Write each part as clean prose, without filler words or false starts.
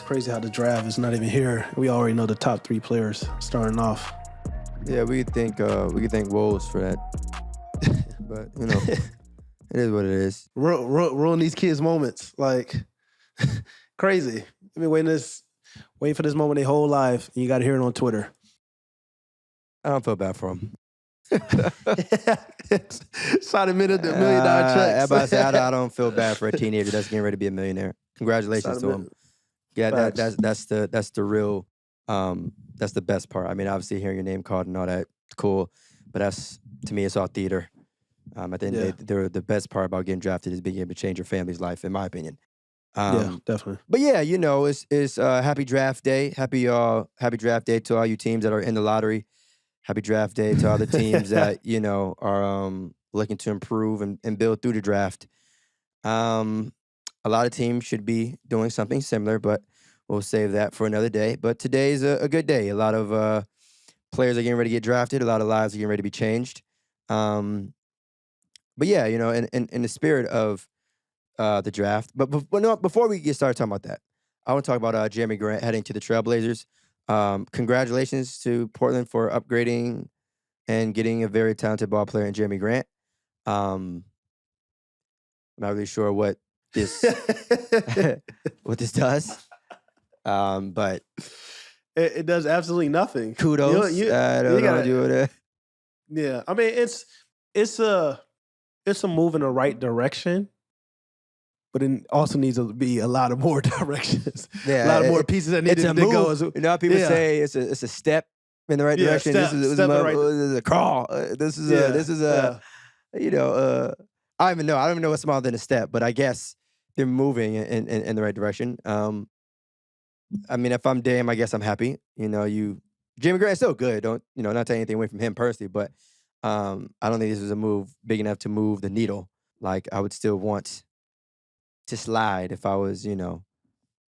crazy how the draft is not even here. We already know the top 3 players starting off. Yeah, we could thank Wolves for that. But, you know, it is what it is. Ruin these kids' moments. Like, crazy. I've been waiting for this moment their whole life, and you got to hear it on Twitter. I don't feel bad for them. Shot him in $1 million checks. I don't feel bad for a teenager that's getting ready to be a millionaire. Congratulations to him. Yeah, that's the real that's the best part. I mean, obviously hearing your name called and all that, cool. But that's, to me, it's all theater. I think the best part about getting drafted is being able to change your family's life, in my opinion. Yeah, definitely. But yeah, you know, it's happy draft day. Happy draft day to all you teams that are in the lottery. Happy draft day to all the teams that, you know, are looking to improve and build through the draft. A lot of teams should be doing something similar, but we'll save that for another day. But today is a good day. A lot of players are getting ready to get drafted. A lot of lives are getting ready to be changed. But yeah, you know, in the spirit of the draft. But before we get started talking about that, I want to talk about Jerami Grant heading to the Trailblazers. Congratulations to Portland for upgrading and getting a very talented ball player in Jerami Grant. I'm not really sure what this what this does, but it does absolutely nothing. Kudos. I don't know what to do with it. Yeah, I mean it's a move in the right direction. But it also needs to be a lot of more directions. Yeah, a lot of more pieces that need to go. You know how people say it's a step in the right direction. This is a crawl. This is a you know, I don't even know what's smaller than a step, but I guess they're moving in the right direction. I mean, if I'm Dame, I guess I'm happy. You know, Jerami Grant's still good. Don't, you know, not taking anything away from him personally, but I don't think this is a move big enough to move the needle. Like, I would still want to slide if I was, you know.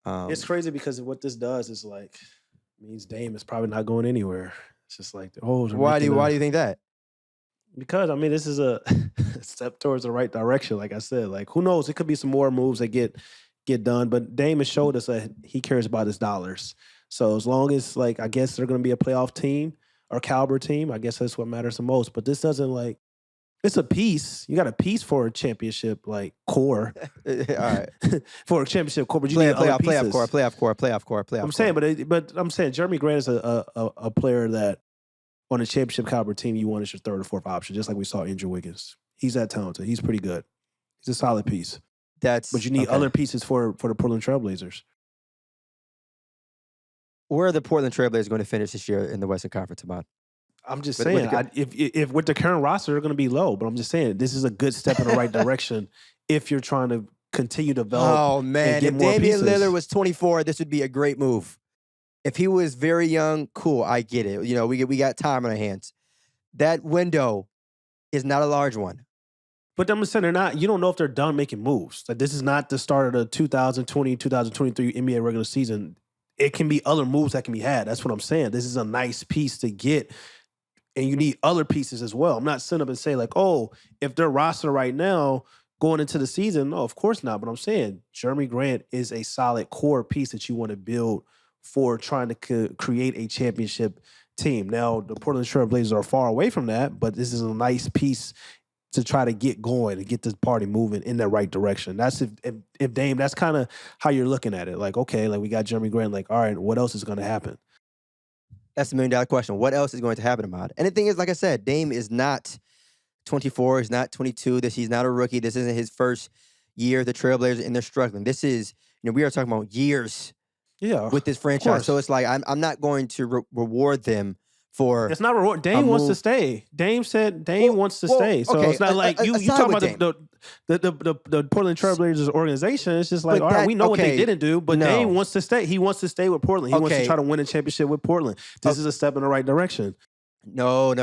It's crazy because what this does is like means Dame is probably not going anywhere. It's just like why do you think that? Because I mean, this is a step towards the right direction. Like I said, like who knows? It could be some more moves that get done. But Dame has showed us that he cares about his dollars. So as long as like I guess they're going to be a playoff team or caliber team, I guess that's what matters the most. But this doesn't like. It's a piece. You got a piece for a championship like core. All right. For a championship core, but you need other pieces. Playoff core. I'm saying, but I'm saying Jerami Grant is a player that on a championship caliber team you want as your third or fourth option, just like we saw Andrew Wiggins. He's that talented. He's pretty good. He's a solid piece. But you need other pieces for the Portland Trailblazers. Where are the Portland Trailblazers going to finish this year in the Western Conference, Ahmad? I'm just saying, if with the current roster, they're going to be low. But I'm just saying, this is a good step in the right direction if you're trying to continue to develop. Oh, man. If Damian Lillard was 24, this would be a great move. If he was very young, cool, I get it. You know, we got time on our hands. That window is not a large one. But I'm just saying, you don't know if they're done making moves. Like, this is not the start of the 2020, 2023 NBA regular season. It can be other moves that can be had. That's what I'm saying. This is a nice piece to get. And you need other pieces as well. I'm not sitting up and saying like, oh, if their roster right now going into the season, no, of course not. But I'm saying Jerami Grant is a solid core piece that you want to build for trying to create a championship team. Now, the Portland Trail Blazers are far away from that, but this is a nice piece to try to get going and get this party moving in the right direction. That's if Dame, that's kind of how you're looking at it. Like, okay, like we got Jerami Grant, like, all right, what else is going to happen? That's $1 million question. What else is going to happen about it? And the thing is, like I said, Dame is not 24. He's not 22. He's not a rookie. This isn't his first year of the Trailblazers, and they're struggling. This is, you know, we are talking about years with this franchise. So it's like, I'm not going to reward them for. It's not reward. Dame wants to stay. Dame said Dame wants to stay. So it's not like you talking about the Portland Trailblazers organization. It's just like, all right, we know what they didn't do, but Dame wants to stay. He wants to stay with Portland. He wants to try to win a championship with Portland. This is a step in the right direction. No.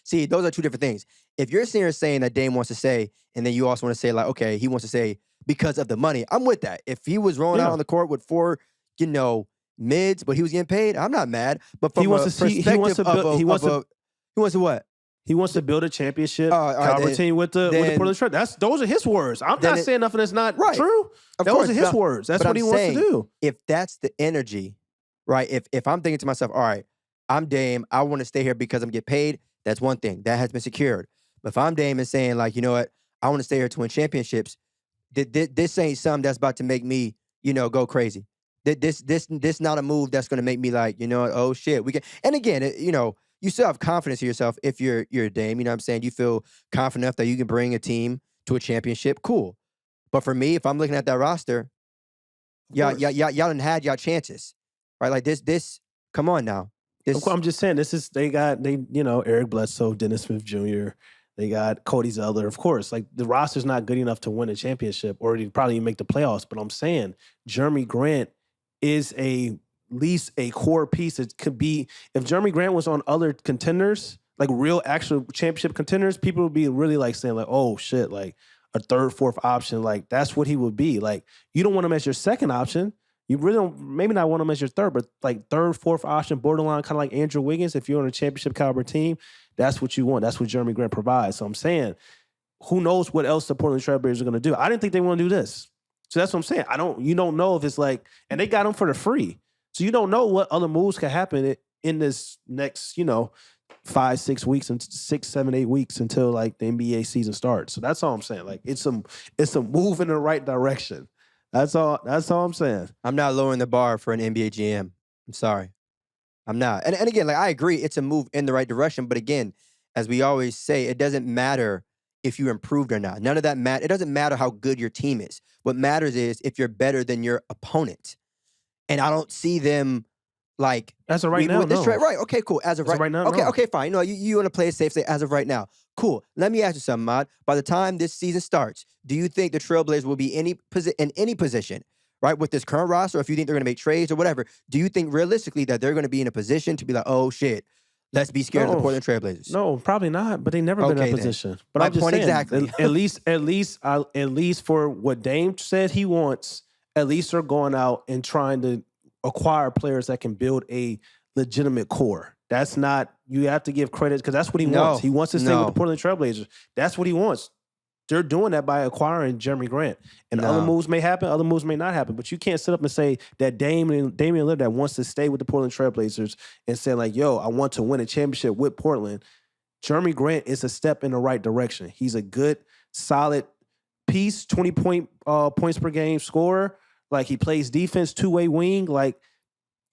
See, those are two different things. If you're sitting here saying that Dame wants to stay, and then you also want to say like, okay, he wants to stay because of the money, I'm with that. If he was rolling out on the court with 4, you know, mids, but he was getting paid, I'm not mad. But from he wants to what? He wants to build a championship right, caliber team with the Portland Trailblazers. Those are his words. I'm not saying nothing that's not true. Those are his words. That's what he wants to do. If that's the energy, right? If I'm thinking to myself, all right, I'm Dame, I want to stay here because I'm getting paid, that's one thing. That has been secured. But if I'm Dame and saying, like, you know what, I want to stay here to win championships, this ain't something that's about to make me, go crazy. This not a move that's going to make me like, you know what, oh shit, we can. And again, you still have confidence in yourself if you're a Dame. You know what I'm saying? You feel confident enough that you can bring a team to a championship. Cool. But for me, if I'm looking at that roster, y'all done had y'all chances, right? Like this. Come on now. I'm just saying they Eric Bledsoe, Dennis Smith Jr. They got Cody Zeller. Of course, like the roster's not good enough to win a championship or to probably even make the playoffs. But I'm saying Jerami Grant is at least a core piece. It could be if Jerami Grant was on other contenders, like real actual championship contenders, people would be really like saying like, oh shit, like a third, fourth option. Like that's what he would be. Like you don't want him as your second option. You really don't, maybe not want him as your third, but like third, fourth option, borderline, kind of like Andrew Wiggins. If you're on a championship caliber team, that's what you want. That's what Jerami Grant provides. So I'm saying, who knows what else the Portland Trailblazers are going to do? I didn't think they want to do this. So that's what I'm saying. You don't know if it's like, and they got him for the free. So you don't know what other moves can happen in this next, 5, 6 weeks and 6, 7, 8 weeks until like the NBA season starts. So that's all I'm saying. Like it's a move in the right direction. That's all I'm saying. I'm not lowering the bar for an NBA GM. I'm sorry. I'm not. And again, like I agree, it's a move in the right direction. But again, as we always say, it doesn't matter if you improved or not. None of that matters. It doesn't matter how good your team is. What matters is if you're better than your opponent. And I don't see them like as of right now. No. Right. Okay, cool. As of right now. Okay, fine. You want to play it safe, say as of right now. Cool. Let me ask you something, Mod. By the time this season starts, do you think the Trailblazers will be in any position, right, with this current roster, or if you think they're going to make trades or whatever, do you think realistically that they're going to be in a position to be like, oh, shit, let's be scared of the Portland Trailblazers? No, probably not, but they never been in that position. But my I'm just point saying, exactly. at least for what Dame said he wants, at least they're going out and trying to acquire players that can build a legitimate core. That's not, you have to give credit because that's what he wants. He wants to stay with the Portland Trailblazers. That's what he wants. They're doing that by acquiring Jerami Grant. And other moves may happen, other moves may not happen. But you can't sit up and say that Damian Lillard that wants to stay with the Portland Trailblazers and say like, yo, I want to win a championship with Portland. Jerami Grant is a step in the right direction. He's a good, solid piece, 20 points per game scorer. Like he plays defense, two-way wing. Like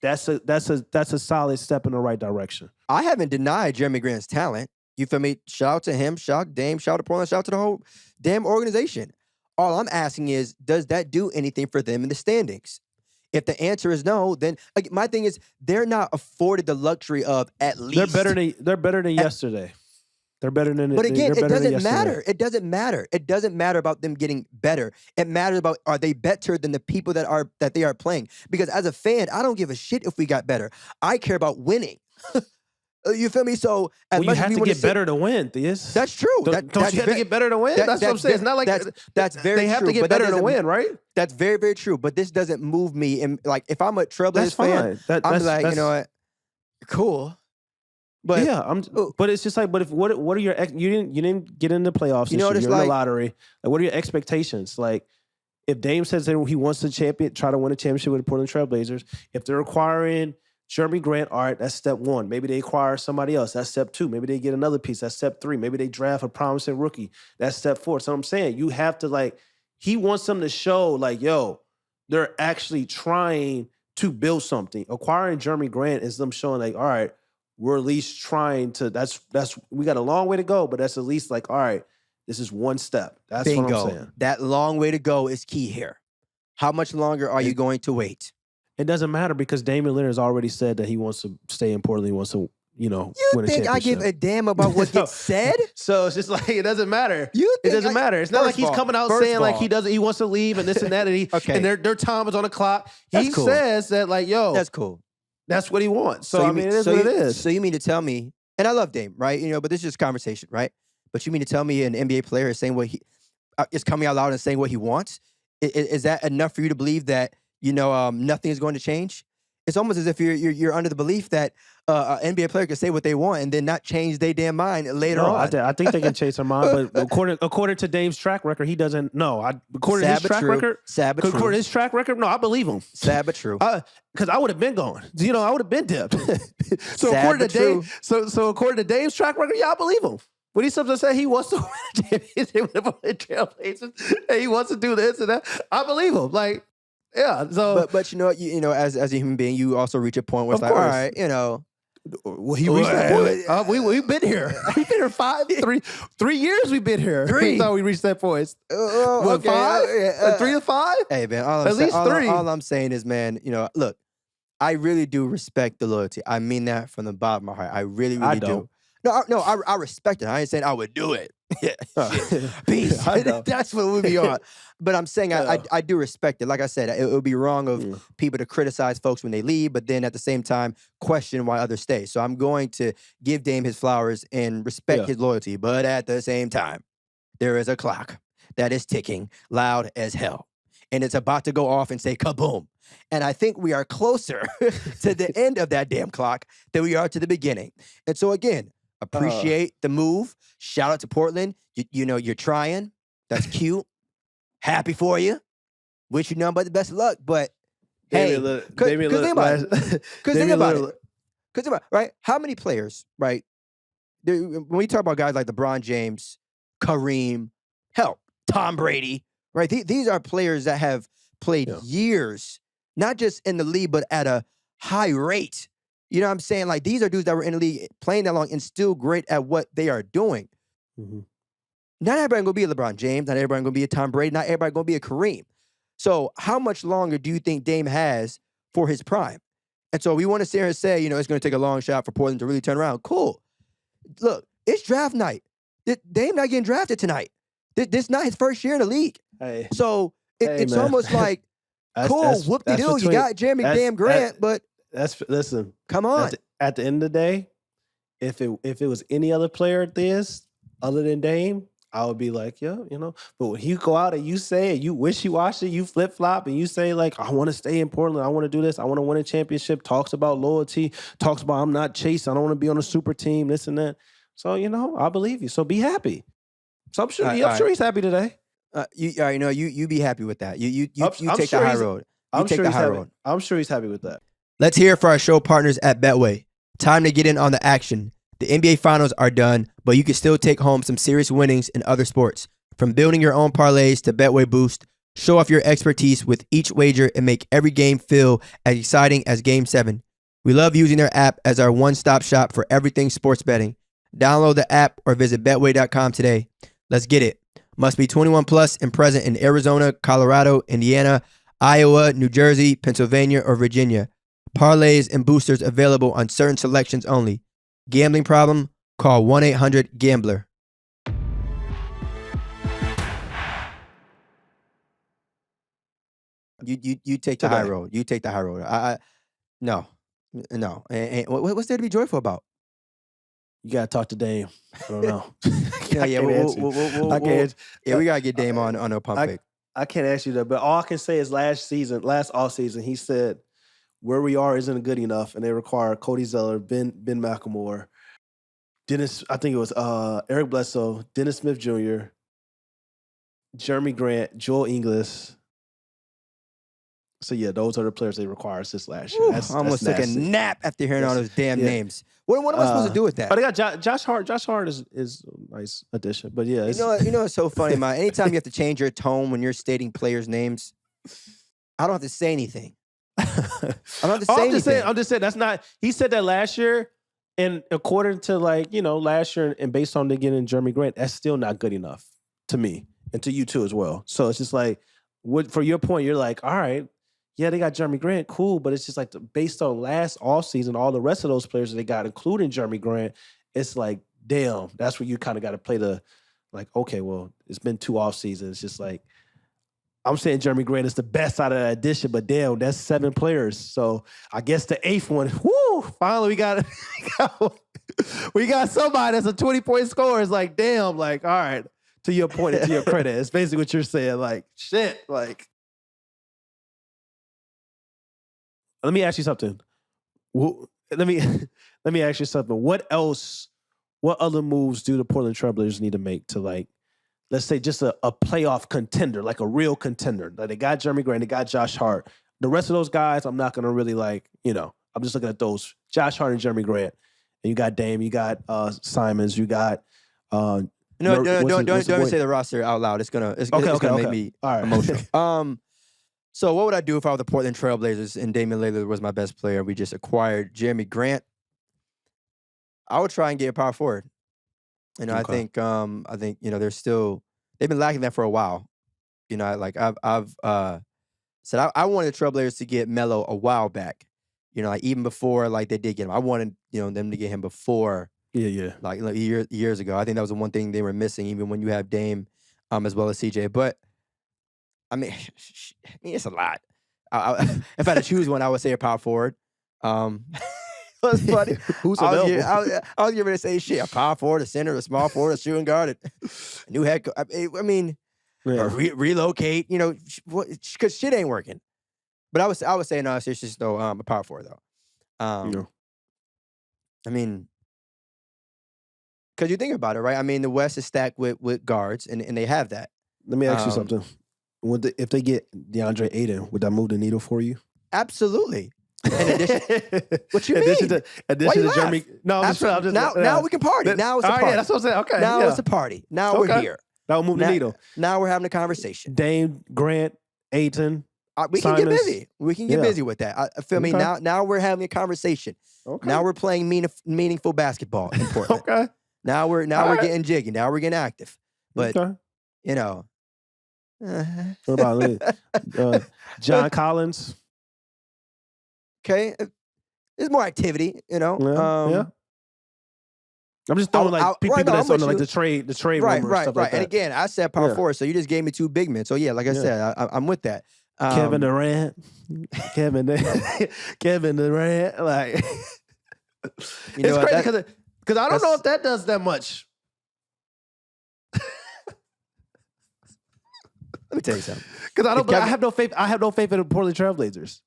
that's a solid step in the right direction. I haven't denied Jerami Grant's talent. You feel me? Shout out to him, shout out to Dame, shout out to Portland, shout out to the whole damn organization. All I'm asking is, does that do anything for them in the standings? If the answer is no, then my thing is they're not afforded the luxury of at least they're better than yesterday. They're better than. But again, it doesn't matter. It doesn't matter. It doesn't matter about them getting better. It matters about are they better than the people that they are playing? Because as a fan, I don't give a shit if we got better. I care about winning. You feel me? So you have to get better to win, Theus. That's true. Don't you have to get better to win? That's what I'm saying. It's not like that's very true. They have to get better to win, right? That's very, very true. But this doesn't move me. And like, if I'm a Trailblazers fan, I'm like, you know what? Cool. But yeah, but it's just like, but what are your you didn't get in the playoffs? You're in the lottery. Like, what are your expectations? Like, if Dame says that he wants to try to win a championship with the Portland Trailblazers, if they're acquiring Jerami Grant, all right, that's step 1. Maybe they acquire somebody else. That's step 2. Maybe they get another piece. That's step 3. Maybe they draft a promising rookie. That's step 4. So I'm saying you have to like, he wants them to show like, yo, they're actually trying to build something. Acquiring Jerami Grant is them showing like, all right, we're at least trying to, we got a long way to go, but that's at least like, all right, this is one step. That's Bingo. what I'm saying. That long way to go is key here. How much longer are you going to wait? It doesn't matter because Damian Lillard has already said that he wants to stay in Portland. He wants to, win a championship. You think I give a damn about what gets said? So it's just like, it doesn't matter. It doesn't matter. It's not like he's coming out saying like he wants to leave and this and that. And, and their time is on the clock. He says that like, yo. That's cool. That's what he wants. So I mean, it is what it is. So you mean to tell me, and I love Dame, right? But this is just conversation, right? But you mean to tell me an NBA player is saying what he is coming out loud and saying what he wants? Is that enough for you to believe that nothing is going to change? It's almost as if you're under the belief that an NBA player can say what they want and then not change their damn mind later on. I think they can change their mind, but according to Dame's track record, he doesn't. No, according to his track record, according to his track record, no, I believe him. Sad but true. Because I would have been gone. I would have been dipped. So Sad according but to Dame, so according to Dame's track record, yeah, I believe him. When he's supposed to say he wants to win a championship with the Trailblazers, and he wants to do this and that, I believe him. Like. Yeah, so but you know, as a human being, you also reach a point where it's like, all right, well, he reached that point. We've been here. We've been here 3 years. We've been here. Three. So we reached that point. What, okay. 5? 3 to 5? Hey man, at least 3. All I'm saying is, man, look, I really do respect the loyalty. I mean that from the bottom of my heart. I really do. No, I respect it. I ain't saying I would do it. Peace. That's what we'll be on. But I'm saying I do respect it. Like I said, it would be wrong of people to criticize folks when they leave, but then at the same time question why others stay. So I'm going to give Dame his flowers and respect his loyalty. But at the same time, there is a clock that is ticking loud as hell. And it's about to go off and say kaboom. And I think we are closer to the end of that damn clock than we are to the beginning. And so again, appreciate the move. Shout out to Portland. You're trying. That's cute. Happy for you. Wish you nothing but the best of luck. But hey, because think about it. Right? How many players, right? When we talk about guys like LeBron James, Kareem, hell, Tom Brady, right? These are players that have played years, not just in the league, but at a high rate. You know what I'm saying? Like, these are dudes that were in the league playing that long and still great at what they are doing. Mm-hmm. Not everybody going to be a LeBron James. Not everybody going to be a Tom Brady. Not everybody going to be a Kareem. So how much longer do you think Dame has for his prime? And so we want to sit here and say, it's going to take a long shot for Portland to really turn around. Cool. Look, it's draft night. Dame not getting drafted tonight. This not his first year in the league. Hey. So it's almost like, cool, whoop-de-doo. You got Jerami Grant, but... Listen. Come on. At the end of the day, if it was any other player other than Dame, I would be like, But when you go out and you say it, you wishy-washy, you flip-flop, and you say, like, I want to stay in Portland, I want to do this, I want to win a championship, talks about loyalty, talks about I'm not chasing, I don't want to be on a super team, this and that. So, I believe you. So be happy. So I'm sure he's happy today. You be happy with that. You take the high road. I'm sure he's happy with that. Let's hear it for our show partners at Betway. Time to get in on the action. The NBA Finals are done, but you can still take home some serious winnings in other sports. From building your own parlays to Betway Boost, show off your expertise with each wager and make every game feel as exciting as Game 7. We love using their app as our one-stop shop for everything sports betting. Download the app or visit Betway.com today. Let's get it. Must be 21 plus and present in Arizona, Colorado, Indiana, Iowa, New Jersey, Pennsylvania, or Virginia. Parlays and boosters available on certain selections only. Gambling problem? Call 1-800-GAMBLER. You take the high road. You take the high road. No. And what's there to be joyful about? You gotta talk to Dame. I don't know. We gotta get Dame on a pump fake. I can't ask you that, but all I can say is last offseason, he said where we are isn't good enough, and they require Cody Zeller, Ben McLemore, Dennis. I think it was Eric Bledsoe, Dennis Smith Jr., Jerami Grant, Joel Ingles. So yeah, those are the players they require since last year. I almost took a nap after hearing all those damn names. What am I supposed to do with that? But they got Josh Hart. Josh Hart is a nice addition. But yeah, you know what's so funny, man? Anytime you have to change your tone when you're stating players' names, I don't have to say anything. I'm just saying that's not. He said that last year, and according to last year, and based on getting Jerami Grant, that's still not good enough to me and to you too as well. So it's just like, for your point, you're like, all right. Yeah, they got Jerami Grant, cool, but it's just like based on last offseason, all the rest of those players that they got, including Jerami Grant, it's like, damn, that's where you kind of got to play okay, well, it's been 2 offseasons. It's just like, I'm saying Jerami Grant is the best out of that addition, but damn, that's 7 players. So I guess the 8th one, finally we got somebody that's a 20-point scorer. It's like, damn, all right, to your point and to your credit, it's basically what you're saying, shit, Let me ask you something. Let me ask you something. What other moves do the Portland Trailblazers need to make to, like, let's say just a playoff contender, like a real contender? Like, they got Jerami Grant, they got Josh Hart. The rest of those guys, I'm not gonna really like, I'm just looking at those. Josh Hart and Jerami Grant. And you got Dame, you got Simons, you got don't say the roster out loud. It's gonna make me emotional. So what would I do if I were the Portland Trailblazers and Damian Lillard was my best player? We just acquired Jerami Grant. I would try and get a power forward. I think they've been lacking that for a while. I've said I wanted the Trailblazers to get Melo a while back. Even before they did get him. I wanted them to get him before. Yeah. Years ago. I think that was the one thing they were missing, even when you have Dame, as well as CJ. But I mean, it's a lot. If I had to choose one, I would say a power forward. It's funny. Who's available? I was getting ready to say shit. A power forward, a center, a small forward, a shooting guard, a new head coach. I mean, relocate. Because shit ain't working. But I would say no. It's just a power forward though. I mean, because you think about it, right? I mean, the West is stacked with guards, and they have that. Let me ask you something. If they get DeAndre Ayton, would that move the needle for you? Absolutely. In addition, what you mean? Addition to Jeremy. No, now we can party. Now it's a party. Yeah, that's what I'm saying. Okay. Now it's a party. Now we're here. That will move the needle. Now we're having a conversation. Dame, Grant, Ayton. We can get busy. We can get busy with that. I feel me. Now we're having a conversation. Okay. Now we're playing meaningful basketball in Portland. Okay. Now we're getting jiggy. Now we're getting active. But what about John Collins? Okay, there's more activity. Yeah. I'm just throwing people that's on the trade rumors and stuff like that. And again, I said power forward, so you just gave me two big men. So yeah, like I said, I'm with that. Kevin Durant, Kevin Durant, like it's crazy because I don't know if that does that much. Let me tell you something. Because I have no faith. I have no faith in the Portland Trailblazers.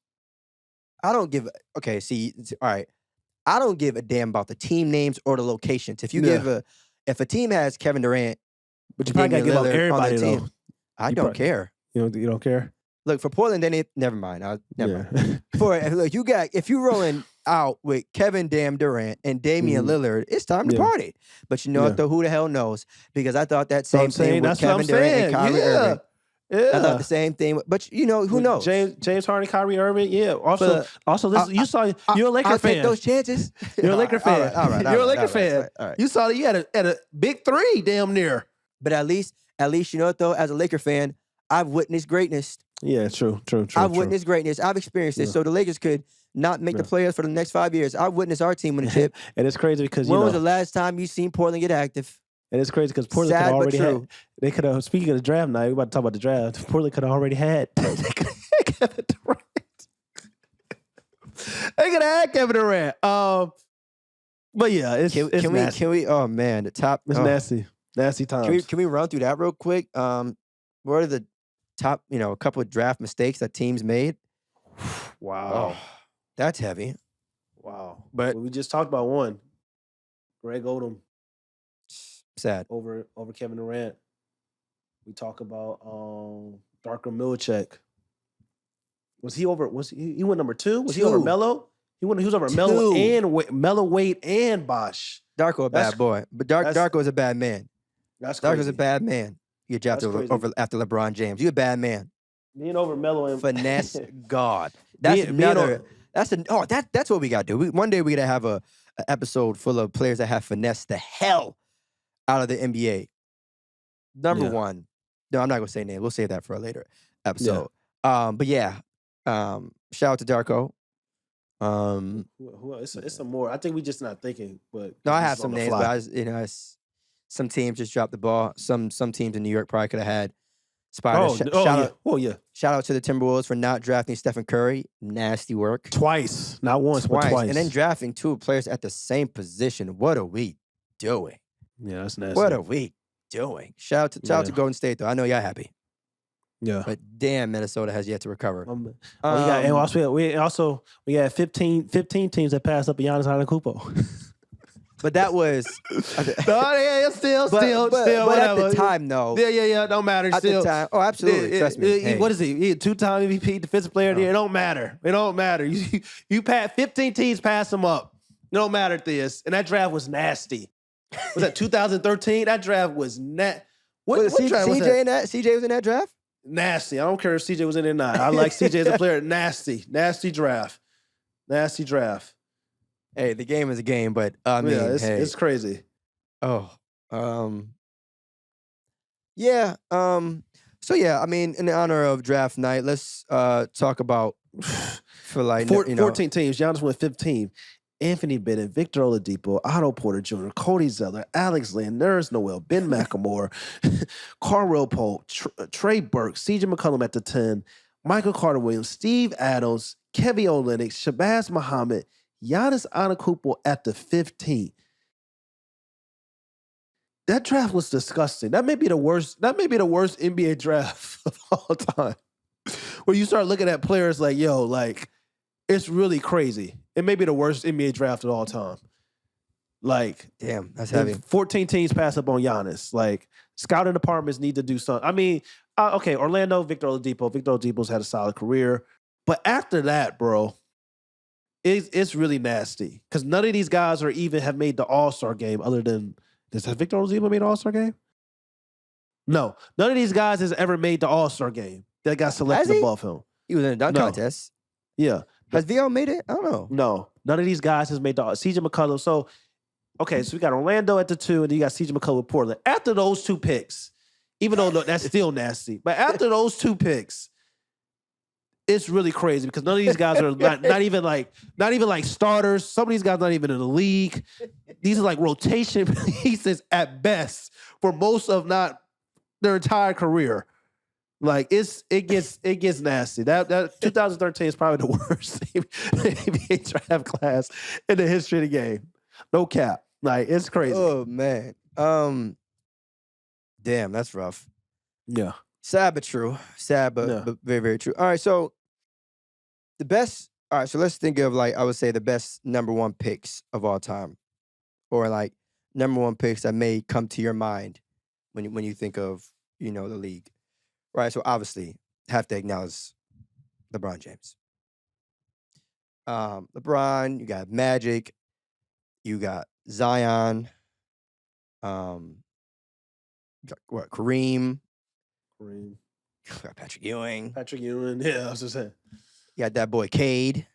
I don't give. Okay, see, all right. I don't give a damn about the team names or the locations. If a team has Kevin Durant, but you probably gotta give up everybody though. I don't care. You don't care. Look, for Portland, then never mind. Never mind. If you're rolling out with Kevin Durant and Damian Lillard, it's time to party. But what though? Who the hell knows? Because I thought that same thing with Kevin Durant and Kyrie Irving. Yeah. I thought the same thing, but who knows? James Harden, Kyrie Irving, yeah. Also, listen, you're a Laker fan. I'll take those chances. You're a Laker fan. All right. You're a Laker fan. All right. You saw that you had a big three, damn near. But at least you know what though? As a Laker fan, I've witnessed greatness. Yeah, true. I've witnessed greatness. I've experienced it. So the Lakers could not make the playoffs for the next 5 years. I've witnessed our team win a chip. And it's crazy because when was the last time you seen Portland get active? And it's crazy because Portland could already had. They could have. Speaking of the draft, now we're about to talk about the draft. Portland could have already had Kevin Durant. They could have had Kevin Durant. But yeah, it's nasty. Can we? Oh man, the top. It's nasty times. Can we run through that real quick? What are the top? A couple of draft mistakes that teams made. Wow, that's heavy. Wow, but we just talked about one. Greg Odom. Sad. Over Kevin Durant. We talk about Darko Milicic. He went number 2? Was he over Melo? He was over Melo, Wade, and Bosh. Darko a bad boy. But Darko is a bad man. Darko's a bad man. You get drafted over after LeBron James. You a bad man. Being over Melo and finesse God. That's that's what we gotta do. One day we gotta have a episode full of players that have finessed the hell out of the NBA. Number one. No, I'm not gonna say name. We'll save that for a later episode. But yeah. Shout out to Darko. It's some more. I think we just not thinking. But no, I have some names, but some teams just dropped the ball. Some teams in New York probably could have had Spider. Shout out to the Timberwolves for not drafting Stephen Curry. Nasty work. Twice, not once, but twice, and then drafting 2 players at the same position. What are we doing? Yeah, that's nasty. What are we doing? Shout out to Golden State though. I know y'all happy. Yeah. But damn, Minnesota has yet to recover. We had 15 teams that passed up Giannis Antetokounmpo. But that was still, but whatever. at the time, though. Yeah, don't matter. At still, the time, absolutely. Trust me. Hey. What is he? He a 2-time MVP, defensive player of the year. It don't matter. It don't matter. You passed 15 teams, pass them up. It don't matter this. And that draft was nasty. Was that 2013? That draft was What draft was that? CJ was in that draft? Nasty. I don't care if CJ was in it or not. I like CJ as a player. Nasty draft. Nasty draft. Hey, the game is a game, but I mean, it's crazy. Oh, yeah. So yeah, I mean, in the honor of draft night, let's talk about for like 14 teams. Giannis went 15. Anthony Bennett, Victor Oladipo, Otto Porter Jr., Cody Zeller, Alex Len, Nerys Noel, Ben McLemore, Carl Pope, Trey Burke, CJ McCollum at the 10, Michael Carter-Williams, Steve Adams, Kevin Olynyk, Shabazz Muhammad, Giannis Antetokounmpo at the 15. That draft was disgusting. That may be the worst NBA draft of all time. Where you start looking at players like, it's really crazy. It may be the worst NBA draft of all time. Like, damn, that's heavy. 14 teams pass up on Giannis. Like, scouting departments need to do something. I mean, okay, Orlando, Victor Oladipo. Victor Oladipo's had a solid career. But after that, bro, it's really nasty. Because none of these guys have made the All-Star game other than, has Victor Oladipo made the All-Star game? No. None of these guys has ever made the All-Star game that got selected above him. He was in a dunk contest. Yeah. Has VO made it? I don't know. No. None of these guys has made the CJ McCollum. So we got Orlando at the 2, and then you got CJ McCollum with Portland. After those 2 picks, even though that's still nasty, but after those 2 picks, it's really crazy because none of these guys are not even like starters. Some of these guys not even in the league. These are like rotation pieces at best for most of not their entire career. Like it gets nasty. That 2013 is probably the worst NBA draft class in the history of the game. No cap. Like it's crazy. Oh man. Damn, that's rough. Yeah. Sad but true. Sad but very, very true. All right, so let's think of I would say the best number 1 picks of all time. Or like number 1 picks that may come to your mind when you think of, the league. Right, so obviously have to acknowledge LeBron James. LeBron, you got Magic, you got Zion, Kareem, Patrick Ewing. Yeah, I was just saying. You got that boy Cade.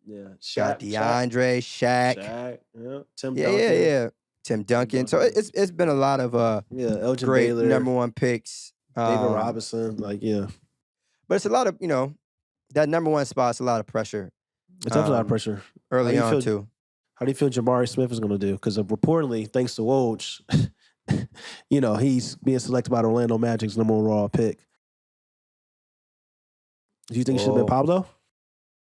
Yeah, got DeAndre, Shaq. Yeah, Tim Duncan. Yeah. Tim Duncan. So it's been a lot of Elgin great Baylor, number 1 picks. David Robinson, But it's a lot of, that number 1 spot's a lot of pressure. It's definitely a lot of pressure. Early on, too. How do you feel Jabari Smith is going to do? Because reportedly, thanks to Woj, he's being selected by the Orlando Magic's number 1 raw pick. Do you think it should have been Pablo?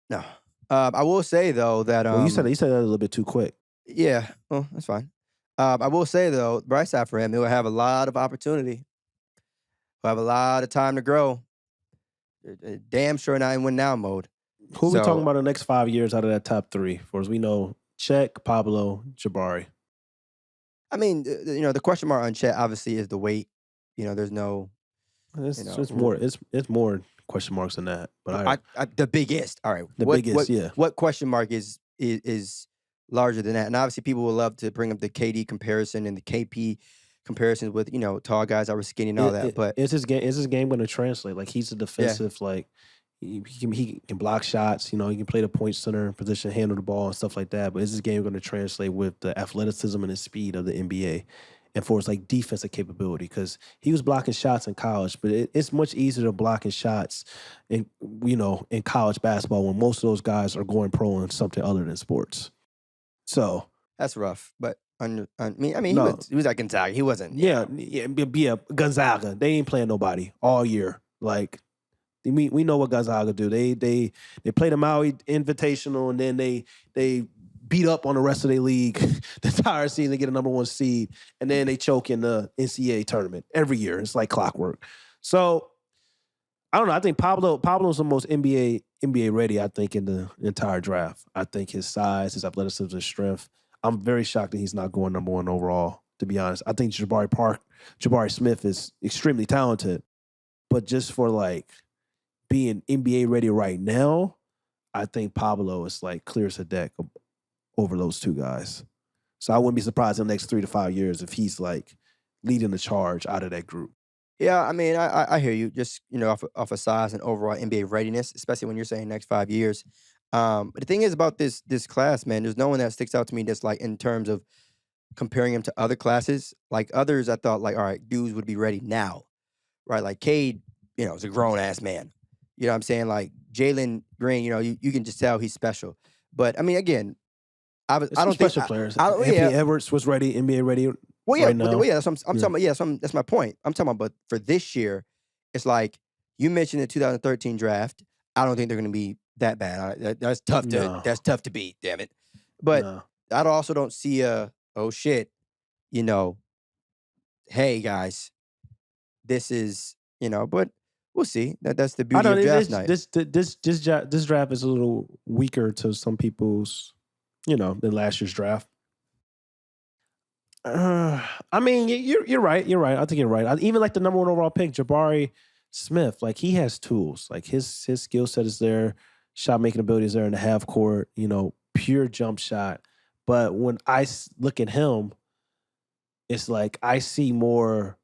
No. I will say, though, that... you said that a little bit too quick. Yeah. Well, that's fine. I will say, though, bright side for him, he'll have a lot of opportunity. He'll have a lot of time to grow. Damn sure not in win-now mode. Who are we talking about the next 5 years out of that top 3? For as we know, Chet, Pablo, Jabari. I mean, the question mark on Chet obviously is the weight. There's no... It's more question marks than that. But the biggest. All right. What question mark is larger than that? And obviously people will love to bring up the KD comparison and the KP comparisons with, tall guys that were skinny and all that. But is his game going to translate? Like he's a defensive, he can block shots, he can play the point center position, handle the ball and stuff like that. But is his game going to translate with the athleticism and the speed of the NBA? And for his defensive capability, because he was blocking shots in college, but it's much easier to blocking shots in college basketball when most of those guys are going pro in something other than sports. So that's rough. But he was at Gonzaga. He wasn't. Yeah, Gonzaga. They ain't playing nobody all year. Like we know what Gonzaga do. They play the Maui Invitational and then they beat up on the rest of their league the entire season to get a number 1 seed, and then they choke in the NCAA tournament every year. It's like clockwork. So I don't know. I think Pablo's the most NBA ready. I think in the entire draft. I think his size, his athleticism, his strength. I'm very shocked that he's not going number one overall. To be honest, I think Jabari Smith is extremely talented, but just for like being NBA ready right now, I think Pablo is like clears the deck over those two guys. So I wouldn't be surprised in the next 3 to 5 years if he's like leading the charge out of that group. Yeah, I mean, I hear you. Just off of size and overall NBA readiness, especially when you're saying next 5 years. But the thing is about this class, man. There's no one that sticks out to me that's like in terms of comparing him to other classes. Like others, I thought like, all right, dudes would be ready now, right? Like Cade, is a grown ass man. You know what I'm saying? Like Jalen Green, you can just tell he's special. But I mean, again, There's I some don't think special players. Anthony Edwards was ready, NBA ready well, yeah, right now. that's what I'm talking about. Yeah, that's my point. I'm talking about, but for this year, it's like you mentioned the 2013 draft. I don't think they're going to be that bad. That's tough to beat. Damn it. But No. I also don't see oh shit, hey guys, this is but we'll see. That's the beauty of draft night. This draft is a little weaker to some people's, than last year's draft. I mean, you're right. You're right. I think you're right. Even like the number one overall pick, Jabari Smith, like he has tools. Like his skill set is there, shot making ability is there in the half court. Pure jump shot. But when I look at him, it's like I see more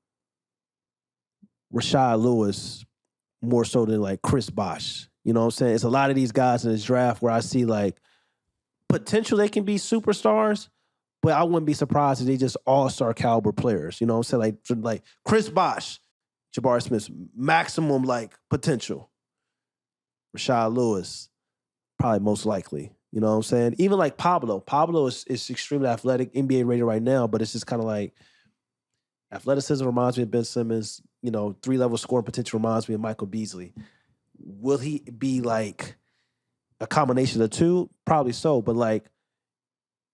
Rashad Lewis more so than like Chris Bosh. You know what I'm saying? It's a lot of these guys in this draft where I see like potential they can be superstars, but I wouldn't be surprised if they just all-star caliber players. You know what I'm saying? Like Chris Bosh, Jabari Smith's maximum like potential. Rashad Lewis, probably most likely. You know what I'm saying? Even like Pablo. Pablo is extremely athletic, NBA rated right now, but it's just kind of like athleticism reminds me of Ben Simmons. 3-level scoring potential reminds me of Michael Beasley. Will he be like a combination of the two? Probably so, but like,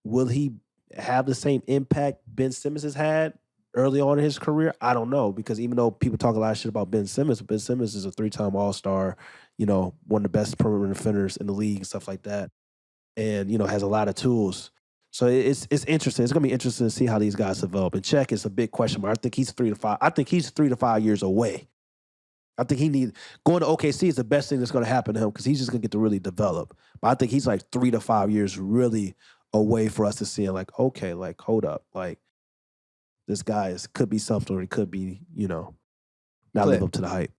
will he have the same impact Ben Simmons has had early on in his career? I don't know, because even though people talk a lot of shit about Ben Simmons is a 3-time All-Star, one of the best perimeter defenders in the league and stuff like that, and has a lot of tools. So it's interesting. It's gonna be interesting to see how these guys develop. And Check is a big question mark. I think he's 3 to 5. I think he's 3 to 5 years away. I think going to OKC is the best thing that's going to happen to him because he's just going to get to really develop. But I think he's like 3 to 5 years really away for us to see like, okay, like hold up, like this guy could be something or he could be, not live up to the hype.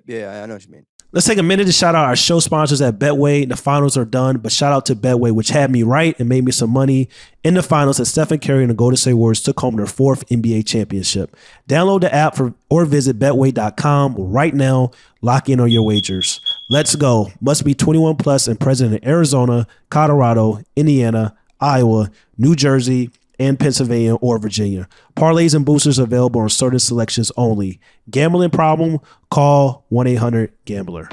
Yeah, I know what you mean. Let's take a minute to shout out our show sponsors at Betway. The finals are done, but shout out to Betway, which had me right and made me some money in the finals as Stephen Curry and the Golden State Warriors took home their 4th NBA championship. Download the app or visit betway.com right now. Lock in on your wagers. Let's go. Must be 21 plus and present in Arizona, Colorado, Indiana, Iowa, New Jersey, and Pennsylvania or Virginia. Parlays and boosters available on certain selections only. Gambling problem? Call 1-800-GAMBLER.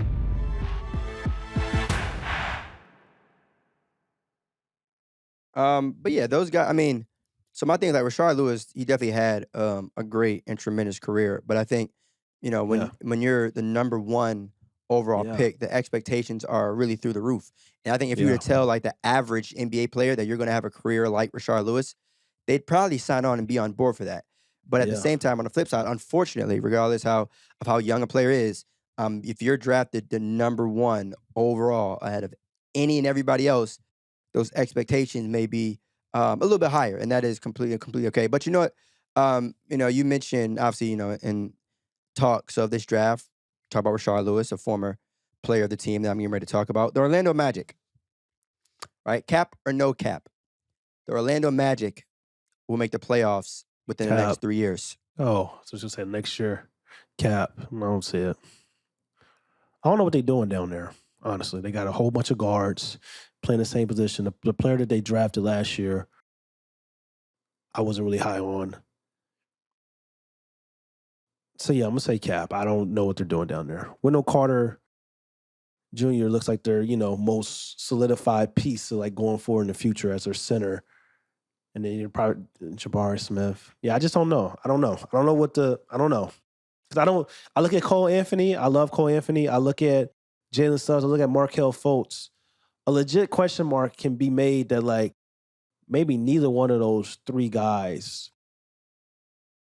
But yeah, those guys, I mean, so my thing is like Rashard Lewis, he definitely had a great and tremendous career. But I think, when you're the number one overall pick, the expectations are really through the roof. And I think if you were to tell like the average NBA player that you're going to have a career like Rashard Lewis, they'd probably sign on and be on board for that. But at the same time, on the flip side, unfortunately, regardless of how young a player is, if you're drafted the number one overall ahead of any and everybody else, those expectations may be a little bit higher, and that is completely okay. But you know what? You mentioned obviously, in talks of this draft, talk about Rashard Lewis, a former player of the team that I'm getting ready to talk about, the Orlando Magic. Right, cap or no cap, the Orlando Magic will make the playoffs within the next 3 years. Oh, so I was going to say next year. Cap. I don't see it. I don't know what they're doing down there, honestly. They got a whole bunch of guards playing the same position. The player that they drafted last year, I wasn't really high on. So, yeah, I'm going to say cap. I don't know what they're doing down there. Wendell Carter Jr. looks like their, most solidified piece of like going forward in the future as their center. And then you're probably Jabari Smith. Yeah, I just don't know. I don't know. I don't know. Because I look at Cole Anthony. I love Cole Anthony. I look at Jalen Suggs. I look at Markelle Fultz. A legit question mark can be made that, like, maybe neither one of those three guys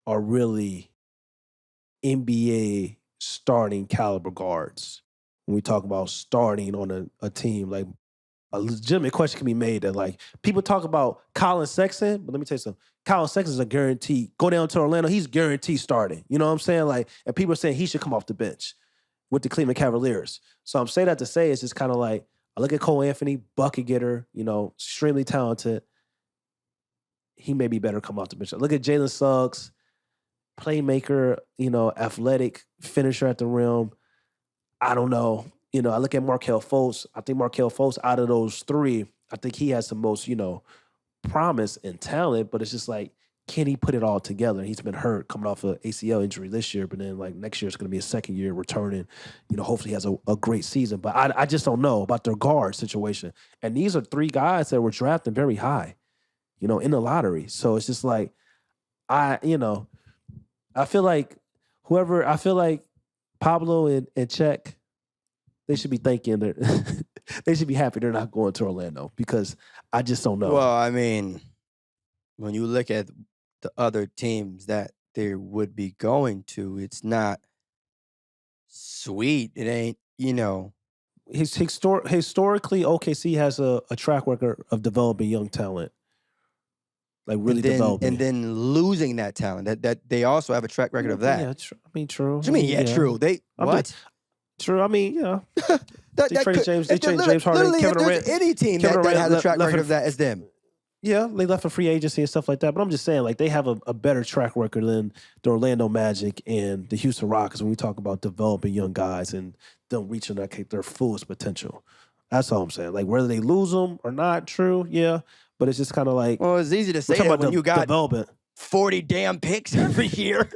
are really NBA starting caliber guards. When we talk about starting on a team, like, a legitimate question can be made that, like, people talk about Colin Sexton, but let me tell you something. Colin Sexton is a guarantee. Go down to Orlando, he's guaranteed starting. You know what I'm saying? Like, and people are saying he should come off the bench with the Cleveland Cavaliers. So I'm saying that to say it's just kind of like, I look at Cole Anthony, bucket getter, extremely talented. He may be better come off the bench. I look at Jalen Suggs, playmaker, athletic finisher at the rim. I don't know. I look at Markelle Fultz. I think Markelle Fultz, out of those three, I think he has the most, promise and talent, but it's just like, can he put it all together? He's been hurt coming off an ACL injury this year, but then, like, next year it's going to be a second year returning. Hopefully he has a great season. But I just don't know about their guard situation. And these are three guys that were drafted very high, in the lottery. So it's just like, I feel like Pablo and Czech, they should be thinking that they should be happy they're not going to Orlando, because I just don't know. Well, I mean, when you look at the other teams that they would be going to, it's not sweet. It ain't, Historically, OKC has a track record of developing young talent. Like, really developing. And then losing that talent. That they also have a track record of that. Yeah, true. What do you mean, yeah, true? True. I mean, yeah. They traded James Harden, Kevin Durant. Any team that has a track record of that is them. Yeah, they left for free agency and stuff like that. But I'm just saying, like, they have a better track record than the Orlando Magic and the Houston Rockets when we talk about developing young guys and them reaching their fullest potential. That's all I'm saying. Like, whether they lose them or not, true, yeah. But it's just kind of like... Well, it's easy to say that when you got development. 40 damn picks every year.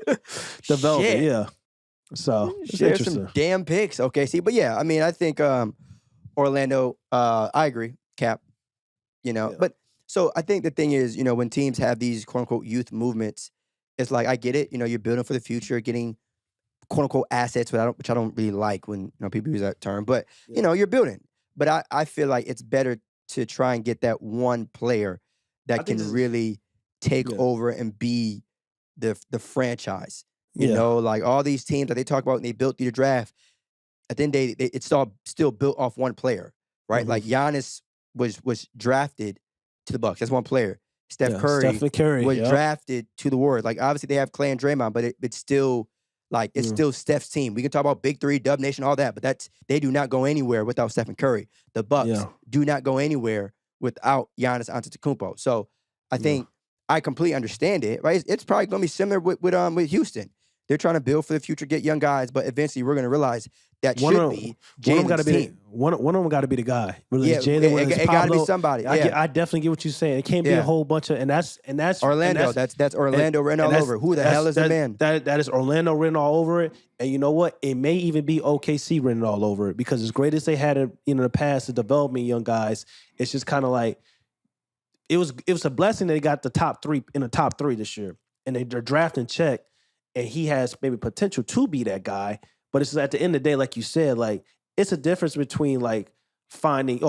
Development, Shit. yeah. So, it's There's interesting. some damn picks. Okay, see, but yeah, I mean, I think Orlando, I agree, Cap, Yeah. But so I think the thing is, when teams have these quote-unquote youth movements, it's like, I get it, you're building for the future, getting quote-unquote assets, which I don't really like when people use that term, but, you're building. But I feel like it's better to try and get that one player that can really take over and be the franchise. Like all these teams that they talk about and they built through the draft, at the end of the day, it's all still built off one player, right? Mm-hmm. Like Giannis was drafted to the Bucks. That's one player. Stephen Curry was drafted to the Warriors. Like, obviously they have Clay and Draymond, but it's still like still Steph's team. We can talk about Big Three, Dub Nation, all that, but they do not go anywhere without Stephen Curry. The Bucks do not go anywhere without Giannis Antetokounmpo. So I think I completely understand it, right? It's probably going to be similar with Houston. They're trying to build for the future, get young guys, but eventually we're going to realize that should be Jalen's team. One of them got to be the guy. Whether Yeah, it's Jalen, it got to be somebody. I definitely get what you're saying. It can't be a whole bunch of, and that's Orlando. That's Orlando written all over. Who the hell is the man? That is Orlando written all over it. And you know what? It may even be OKC written all over it, because as great as they had in the past to developing young guys, it's just kind of like it was a blessing they got the top three this year, and they're drafting Czech. And he has maybe potential to be that guy. But it's at the end of the day, like you said, like, it's a difference between, like, finding,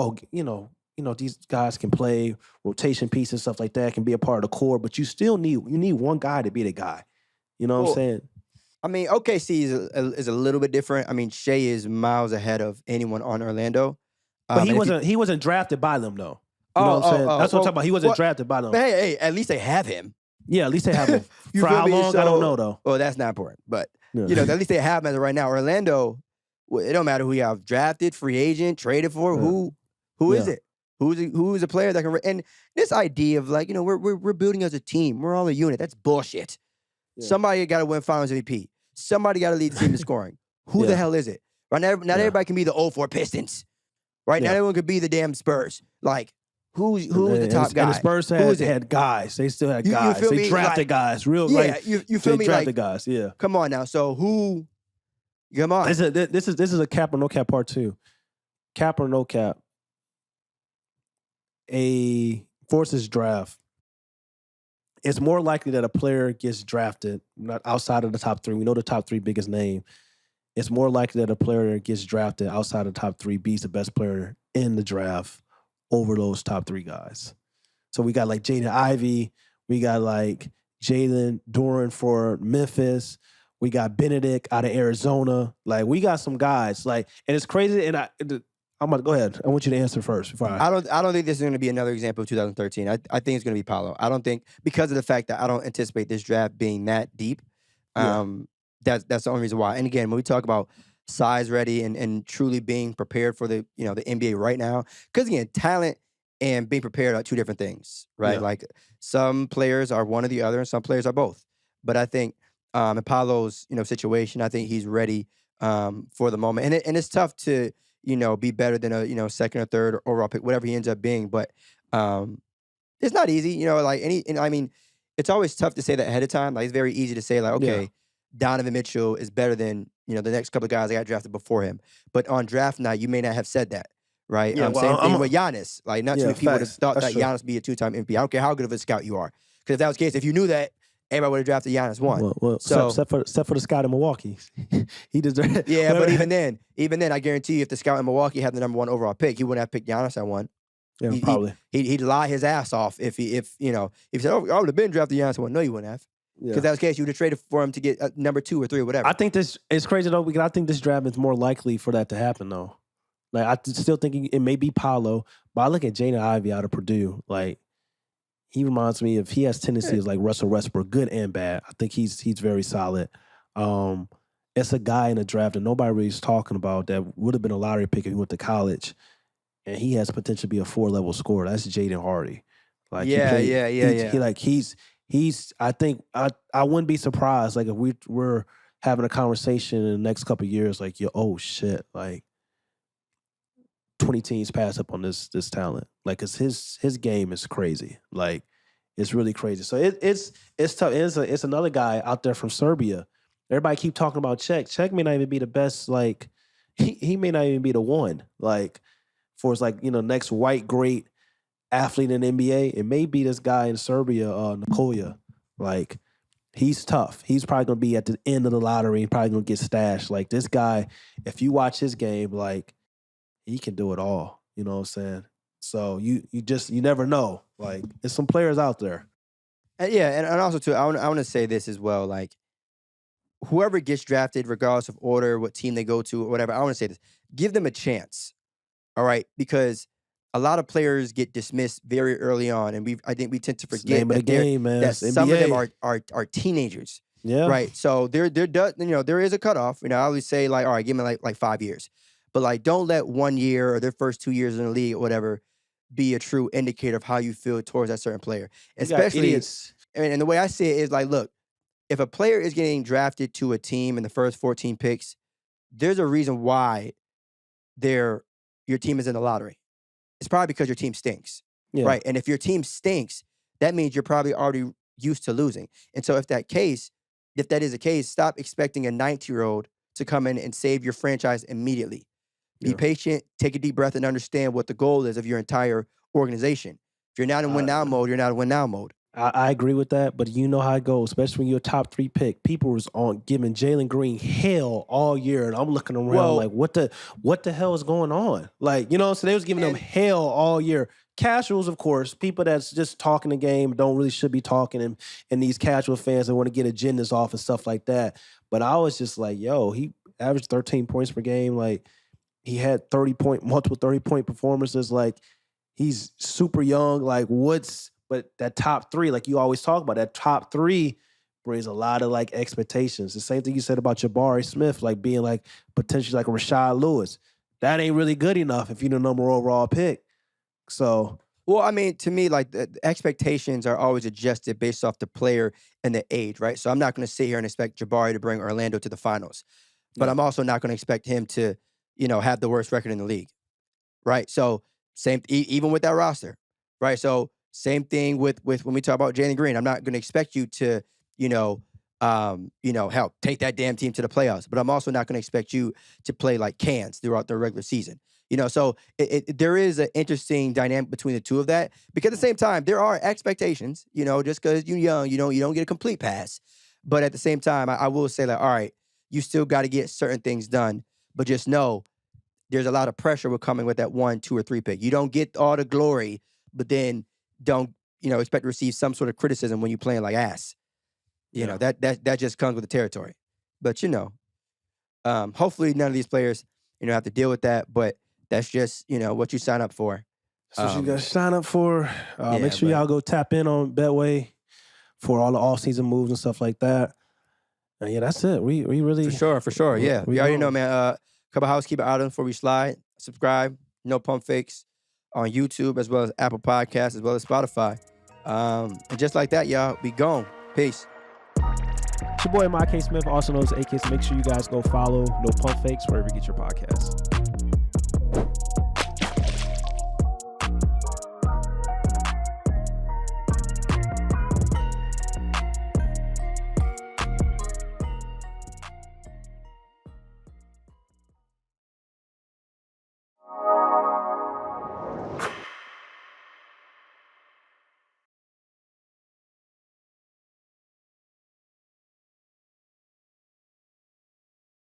these guys can play rotation pieces and stuff like that, can be a part of the core, but you still need one guy to be the guy. You know what I'm saying? I mean, OKC is a little bit different. I mean, Shea is miles ahead of anyone on Orlando. But he wasn't drafted by them, though. You know what I'm saying? That's what I'm talking about. He wasn't drafted by them. But hey, at least they have him. Yeah, at least they have him. For how long, I don't know, though. Well, that's not important. But, at least they have him as of right now. Orlando, it don't matter who you have drafted, free agent, traded for. Who is it? Who is a player that can... And this idea of, like, we're building as a team. We're all a unit. That's bullshit. Yeah. Somebody got to win Finals MVP. Somebody got to lead the team in scoring. Who the hell is it? Right now, not everybody can be the 0-4 Pistons. Right? Not everyone could be the damn Spurs. Like... Who's the top guy? And the Spurs had guys. They still had guys. They drafted guys. You feel me? They drafted guys. Yeah. Come on now. So who? Come on. This is a cap or no cap part 2. Cap or no cap. A Forces draft it's more likely that a player gets drafted not outside of the top 3. We know the top 3 biggest name. It's more likely that a player gets drafted outside of the top 3, beats the best player in the draft over those top 3 guys. So we got like Jaden Ivey, we got like Jalen Duren for Memphis, we got Benedict out of Arizona. Like we got some guys. Like, and it's crazy. And I'm gonna go ahead. I want you to answer first before I don't think this is going to be another example of 2013. I think it's going to be Paolo. I don't think, because of the fact that I don't anticipate this draft being that deep. That's the only reason why. And again, when we talk about size ready and truly being prepared for the NBA right now, because again, talent and being prepared are 2 different things, right? Yeah. Like some players are one or the other, and some players are both. But I think in Paolo's situation, I think he's ready for the moment, and it's tough to be better than a second or third overall pick, whatever he ends up being. But it's not easy, like I mean, it's always tough to say that ahead of time. Like it's very easy to say like, okay, Donovan Mitchell is better than the next couple of guys that got drafted before him. But on draft night, you may not have said that, right? Yeah, same thing with Giannis. Like not too many people would have thought That's that true. Giannis would be a 2-time MVP. I don't care how good of a scout you are, because if that was the case, if you knew that, everybody would have drafted Giannis 1. Well, so except for the scout in Milwaukee, he deserved. yeah, but even then, I guarantee you, if the scout in Milwaukee had the number 1 overall pick, he wouldn't have picked Giannis at 1. Yeah, probably. He'd lie his ass off if he said, "Oh, I would have been drafted Giannis at 1." No, you wouldn't have, because that was the case. You would have traded for him to get number 2 or 3 or whatever. I think this is crazy though, because I think this draft is more likely for that to happen though. Like I still think it may be Paolo, but I look at Jaden Ivey out of Purdue. Like he reminds me of, he has tendencies like Russell Westbrook, good and bad. I think he's very solid. It's a guy in the draft that nobody really is talking about that would have been a lottery pick if he went to college, and he has potential to be a 4-level scorer. That's Jaden Hardy. Like he's I think I wouldn't be surprised like if we're having a conversation in the next couple of years like, oh shit, like 20 teams pass up on this talent. Like, cause his game is crazy. Like, it's really crazy. So it's tough. It's another guy out there from Serbia. Everybody keep talking about Czech. Czech may not even be the best. Like, he may not even be the one. Like, for his next white great athlete in the NBA. It may be this guy in Serbia, Nicolia. Like, he's tough. He's probably gonna be at the end of the lottery. Probably gonna get stashed. Like this guy, if you watch his game, like he can do it all. You know what I'm saying? So you never know. Like there's some players out there. And also too, I want to say this as well. Like whoever gets drafted, regardless of order, what team they go to, or whatever, I want to say this: give them a chance. All right, because a lot of players get dismissed very early on, and I think we tend to forget that some of them are teenagers. Yeah. Right. So there is a cutoff. I always say like, all right, give me like 5 years, but like don't let 1 year or their first 2 years in the league or whatever be a true indicator of how you feel towards that certain player. Especially, and the way I see it is like, look, if a player is getting drafted to a team in the first 14 picks, there's a reason why your team is in the lottery. It's probably because your team stinks, right? And if your team stinks, that means you're probably already used to losing. And so if that is the case, stop expecting a 90-year-old to come in and save your franchise immediately. Be patient, take a deep breath, and understand what the goal is of your entire organization. If you're not in win now mode, you're not in win now mode. I agree with that, but you know how it goes, especially when you're a top 3 pick. People was on giving Jalen Green hell all year, and I'm looking around like, what the hell is going on? Like, so they was giving them hell all year. Casuals, of course, people that's just talking the game, don't really should be talking, and these casual fans that want to get agendas off and stuff like that. But I was just like, he averaged 13 points per game. Like, he had multiple 30-point performances. Like, he's super young. Like, but that top 3, like you always talk about, that top 3 brings a lot of like expectations. The same thing you said about Jabari Smith, like being like potentially like a Rashad Lewis. That ain't really good enough if you're the number overall pick. So, well, I mean, to me, like the expectations are always adjusted based off the player and the age, right? So I'm not going to sit here and expect Jabari to bring Orlando to the finals, but I'm also not going to expect him to, have the worst record in the league, right? So even with that roster, right? So same thing with when we talk about Jalen Green. I'm not going to expect you to, help take that damn team to the playoffs, but I'm also not going to expect you to play like cans throughout the regular season. So there is an interesting dynamic between the two of that. Because at the same time, there are expectations. Just because you're young, you don't get a complete pass. But at the same time, I will say that, all right, you still got to get certain things done. But just know there's a lot of pressure with coming with that 1, 2, or 3 pick. You don't get all the glory, but then don't expect to receive some sort of criticism when you're playing like ass. That just comes with the territory. But hopefully none of these players have to deal with that. But that's just what you sign up for. That's what you got to sign up for. Make sure y'all go tap in on Betway for all the off-season moves and stuff like that. And yeah, that's it. We really for sure. Yeah, we already know, man. A couple housekeeping items before we slide. Subscribe. No Pump Fakes on YouTube as well as Apple Podcasts as well as Spotify. And just like that, y'all, we gone. Peace. It's your boy, M.I.K. Smith, also known as AK. So make sure you guys go follow No Pump Fakes wherever you get your podcasts.